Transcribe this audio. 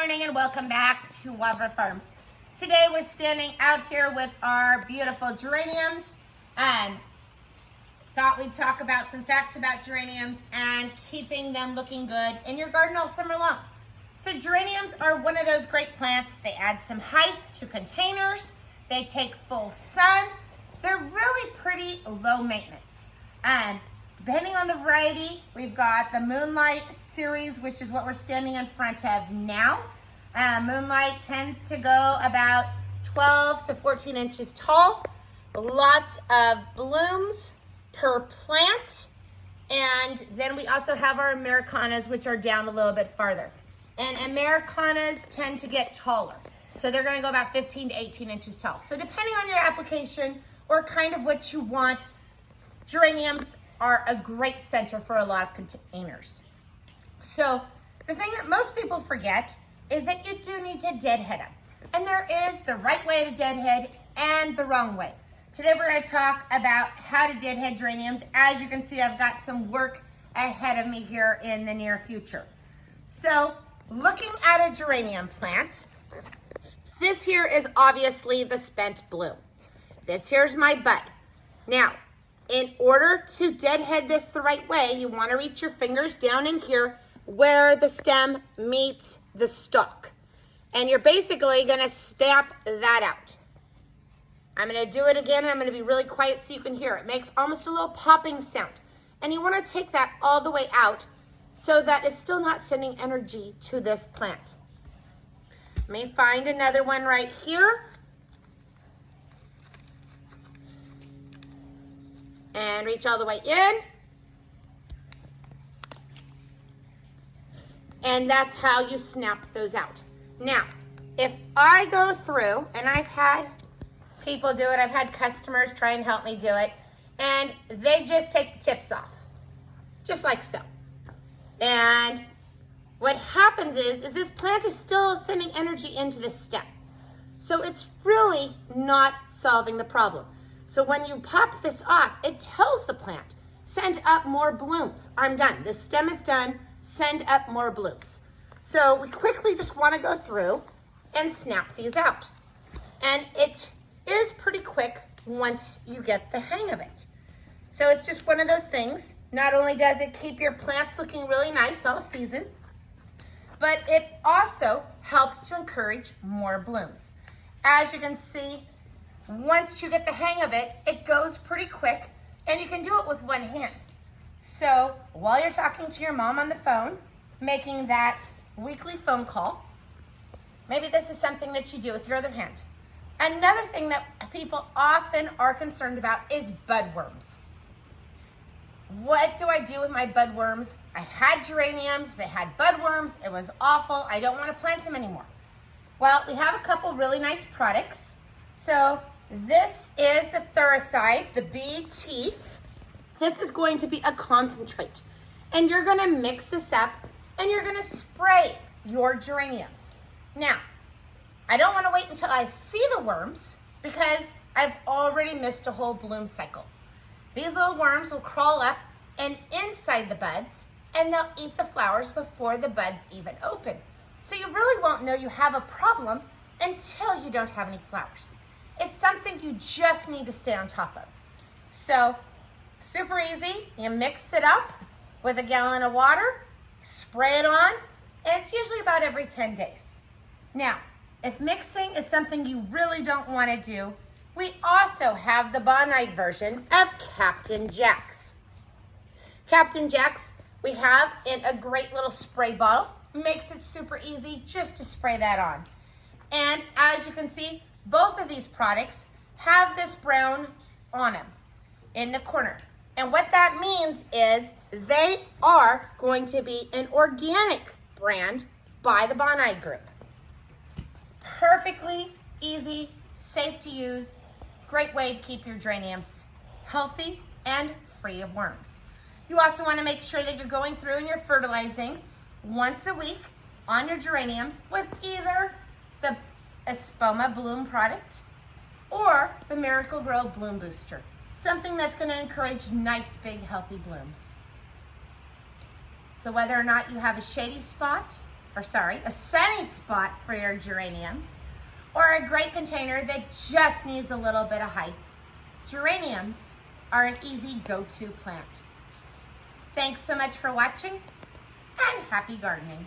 morning and welcome back to Wildwood Farms. Today we're standing out here with our beautiful geraniums and thought we'd talk about some facts about geraniums and keeping them looking good in your garden all summer long. So geraniums are one of those great plants. They add some height to containers. They take full sun. They're really pretty low maintenance. And depending on the variety, we've got the Moonlight series, which is what we're standing in front of now. Moonlight tends to go about 12 to 14 inches tall. Lots of blooms per plant. And then we also have our Americanas, which are down a little bit farther. And Americanas tend to get taller. So they're gonna go about 15 to 18 inches tall. So depending on your application or kind of what you want, geraniums are a great center for a lot of containers. So the thing that most people forget is that you do need to deadhead them. And there is the right way to deadhead and the wrong way. Today we're going to talk about how to deadhead geraniums. As you can see, I've got some work ahead of me here in the near future. So looking at a geranium plant, this here is obviously the spent bloom. This here's my bud. Now, in order to deadhead this the right way, you want to reach your fingers down in here where the stem meets the stalk. And you're basically going to snap that out. I'm going to do it again, and I'm going to be really quiet so you can hear it. It makes almost a little popping sound. And you want to take that all the way out so that it's still not sending energy to this plant. Let me find another one right here. And reach all the way in. And that's how you snap those out. Now, if I go through, and I've had people do it, I've had customers try and help me do it, and they just take the tips off, just like so. And what happens is this plant is still sending energy into the stem. So it's really not solving the problem. So when you pop this off, it tells the plant, send up more blooms. I'm done. This stem is done. Send up more blooms. So we quickly just want to go through and snap these out. And it is pretty quick once you get the hang of it. So it's just one of those things. Not only does it keep your plants looking really nice all season, but it also helps to encourage more blooms. As you can see, once you get the hang of it, it goes pretty quick, and you can do it with one hand. So while you're talking to your mom on the phone, making that weekly phone call, maybe this is something that you do with your other hand. Another thing that people often are concerned about is budworms. What do I do with my budworms? I had geraniums, they had budworms, it was awful, I don't want to plant them anymore. Well, we have a couple really nice products. So this is the Thuricide, the BT. This is going to be a concentrate. And you're going to mix this up and you're going to spray your geraniums. Now, I don't want to wait until I see the worms because I've already missed a whole bloom cycle. These little worms will crawl up and inside the buds and they'll eat the flowers before the buds even open. So you really won't know you have a problem until you don't have any flowers. It's something you just need to stay on top of. So, super easy. You mix it up with a gallon of water, spray it on, and it's usually about every 10 days. Now, if mixing is something you really don't want to do, we also have the bonite version of Captain Jack's. Captain Jack's we have in a great little spray bottle. Makes it super easy just to spray that on. And as you can see, both of these products have this brown on them in the corner. And what that means is they are going to be an organic brand by the Bonide Group. Perfectly easy, safe to use, great way to keep your geraniums healthy and free of worms. You also want to make sure that you're going through and you're fertilizing once a week on your geraniums with either the Espoma Bloom product or the Miracle Grow Bloom Booster. Something that's going to encourage nice, big, healthy blooms. So whether or not you have a shady spot a sunny spot for your geraniums, or a great container that just needs a little bit of height, geraniums are an easy go-to plant. Thanks so much for watching, and happy gardening.